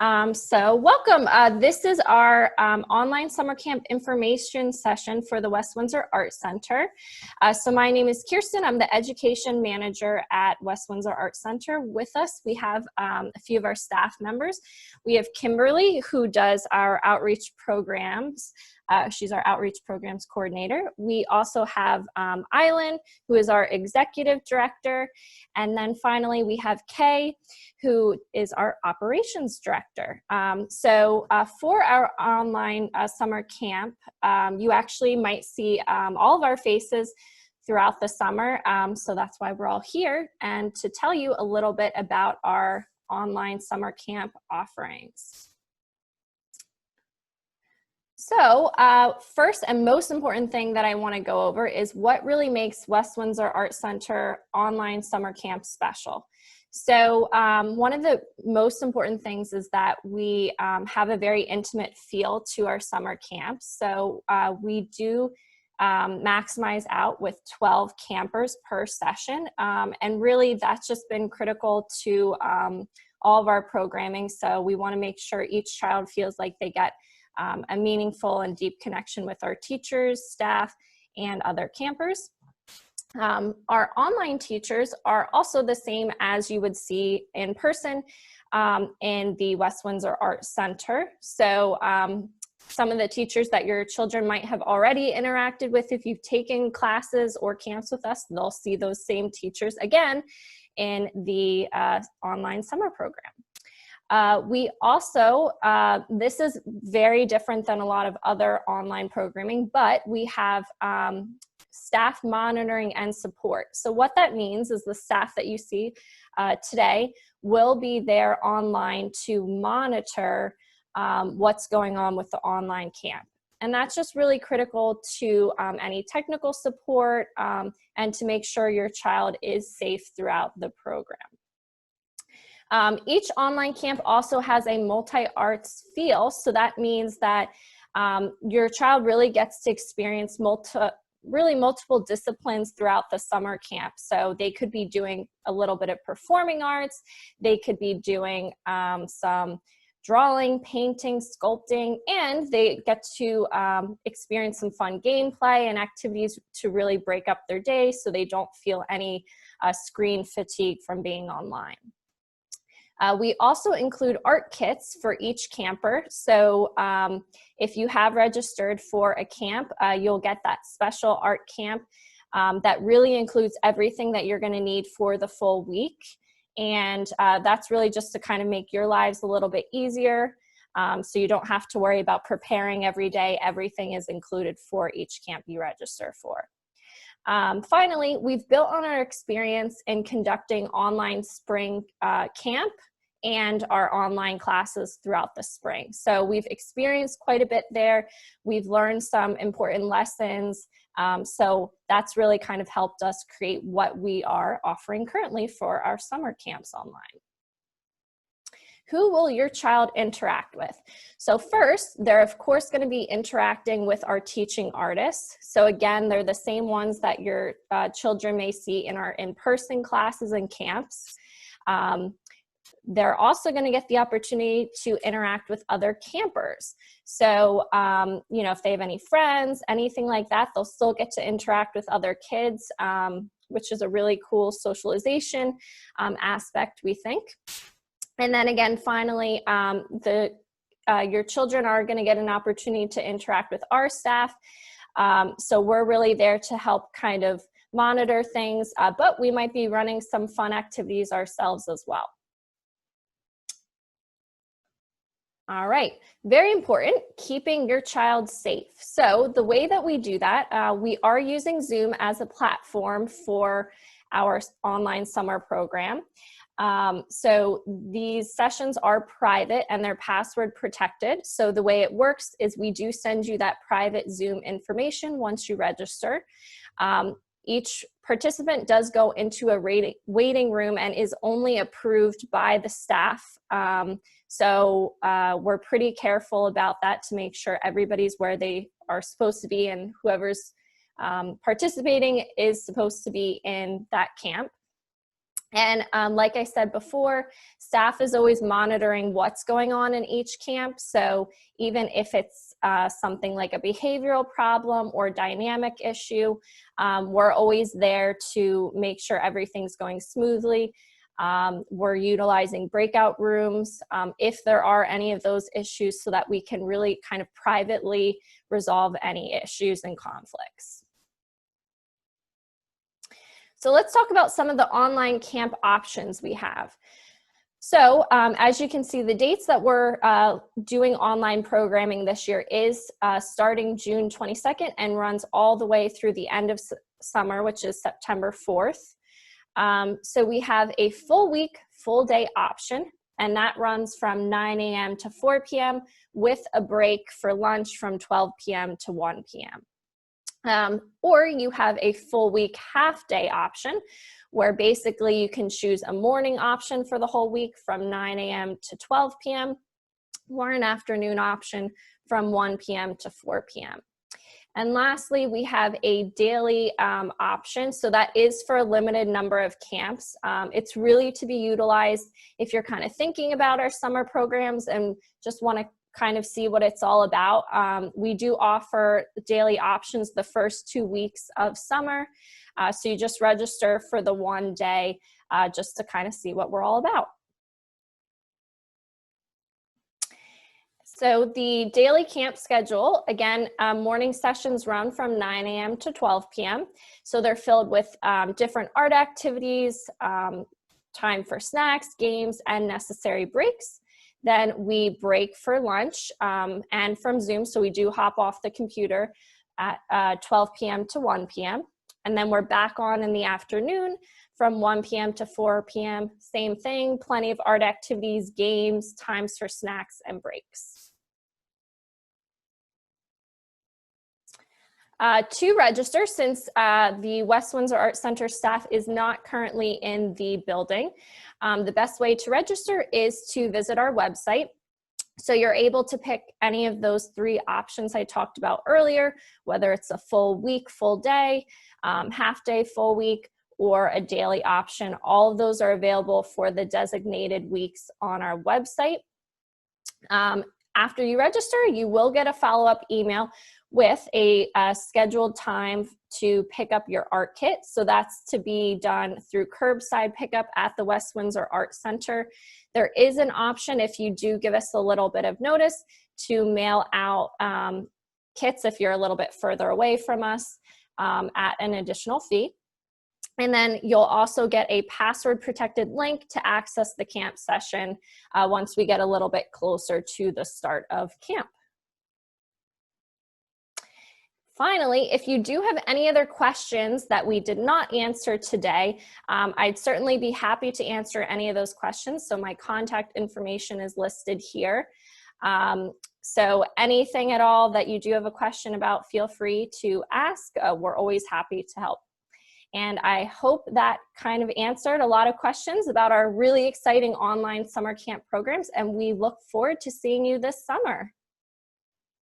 So welcome. This is our online summer camp information session for the West Windsor Art Center. So my name is Kirsten. I'm the education manager at West Windsor Art Center. With us, we have a few of our staff members. We have Kimberly, who does our outreach programs. She's our outreach programs coordinator. We also have Island, who is our executive director. And then finally, we have Kay, who is our operations director. For our online summer camp, you actually might see all of our faces throughout the summer. So that's why we're all here, and to tell you a little bit about our online summer camp offerings. So first and most important thing that I want to go over is what really makes West Windsor Art Center online summer camp special. So one of the most important things is that we have a very intimate feel to our summer camps. So we do maximize out with 12 campers per session. And really that's just been critical to all of our programming. So we want to make sure each child feels like they get a meaningful and deep connection with our teachers, staff, and other campers. Our online teachers are also the same as you would see in person in the West Windsor Art Center. So some of the teachers that your children might have already interacted with, if you've taken classes or camps with us, they'll see those same teachers again in the online summer program. We also, this is very different than a lot of other online programming, but we have staff monitoring and support. So what that means is the staff that you see today will be there online to monitor what's going on with the online camp. And that's just really critical to any technical support and to make sure your child is safe throughout the program. Each online camp also has a multi-arts feel, so that means that your child really gets to experience multiple disciplines throughout the summer camp. So they could be doing a little bit of performing arts, they could be doing some drawing, painting, sculpting, and they get to experience some fun gameplay and activities to really break up their day so they don't feel any screen fatigue from being online. We also include art kits for each camper. So if you have registered for a camp, you'll get that special art camp that really includes everything that you're going to need for the full week. And that's really just to kind of make your lives a little bit easier. So you don't have to worry about preparing every day. Everything is included for each camp you register for. Finally, we've built on our experience in conducting online spring camp and our online classes throughout the spring. So we've experienced quite a bit there. We've learned some important lessons. So that's really kind of helped us create what we are offering currently for our summer camps online. Who will your child interact with? So first, they're of course going to be interacting with our teaching artists. So again, they're the same ones that your children may see in our in-person classes and camps. They're also going to get the opportunity to interact with other campers. So, you know, if they have any friends, anything like that, they'll still get to interact with other kids, which is a really cool socialization aspect, we think. And then again, finally, your children are going to get an opportunity to interact with our staff. So we're really there to help kind of monitor things, but we might be running some fun activities ourselves as well. All right, very important, keeping your child safe. So the way that we do that, we are using Zoom as a platform for our online summer program. So these sessions are private and they're password protected. So the way it works is we do send you that private Zoom information once you register. Each participant does go into a waiting room and is only approved by the staff. So we're pretty careful about that to make sure everybody's where they are supposed to be and whoever's participating is supposed to be in that camp. And like I said before, staff is always monitoring what's going on in each camp. So even if it's something like a behavioral problem or dynamic issue, we're always there to make sure everything's going smoothly. We're utilizing breakout rooms if there are any of those issues, so that we can really kind of privately resolve any issues and conflicts. So let's talk about some of the online camp options we have. So as you can see, the dates that we're doing online programming this year is starting June 22nd and runs all the way through the end of summer, which is September 4th. So we have a full week, full day option, and that runs from 9 a.m. to 4 p.m. with a break for lunch from 12 p.m. to 1 p.m. Or you have a full week half day option, where basically you can choose a morning option for the whole week from 9 a.m. to 12 p.m. or an afternoon option from 1 p.m. to 4 p.m. And lastly, we have a daily option. So that is for a limited number of camps. It's really to be utilized if you're kind of thinking about our summer programs and just want to kind of see what it's all about. We do offer daily options the first 2 weeks of summer. So you just register for the one day just to kind of see what we're all about. So the daily camp schedule, again, morning sessions run from 9 a.m. to 12 p.m. So they're filled with different art activities, time for snacks, games, and necessary breaks. Then we break for lunch and from Zoom, so we do hop off the computer at 12 p.m. to 1 p.m. And then we're back on in the afternoon from 1 p.m. to 4 p.m. Same thing, plenty of art activities, games, times for snacks, and breaks. To register, since the West Windsor Art Center staff is not currently in the building, the best way to register is to visit our website. So you're able to pick any of those 3 options I talked about earlier, whether it's a full week, full day, half day, full week, or a daily option. All of those are available for the designated weeks on our website. After you register, you will get a follow-up email with a scheduled time to pick up your art kit. So that's to be done through curbside pickup at the West Windsor Art Center. There is an option, if you do give us a little bit of notice, to mail out kits if you're a little bit further away from us at an additional fee. And then you'll also get a password protected link to access the camp session once we get a little bit closer to the start of camp. Finally, if you do have any other questions that we did not answer today, I'd certainly be happy to answer any of those questions. So my contact information is listed here. So anything at all that you do have a question about, feel free to ask. We're always happy to help. And I hope that kind of answered a lot of questions about our really exciting online summer camp programs, and we look forward to seeing you this summer.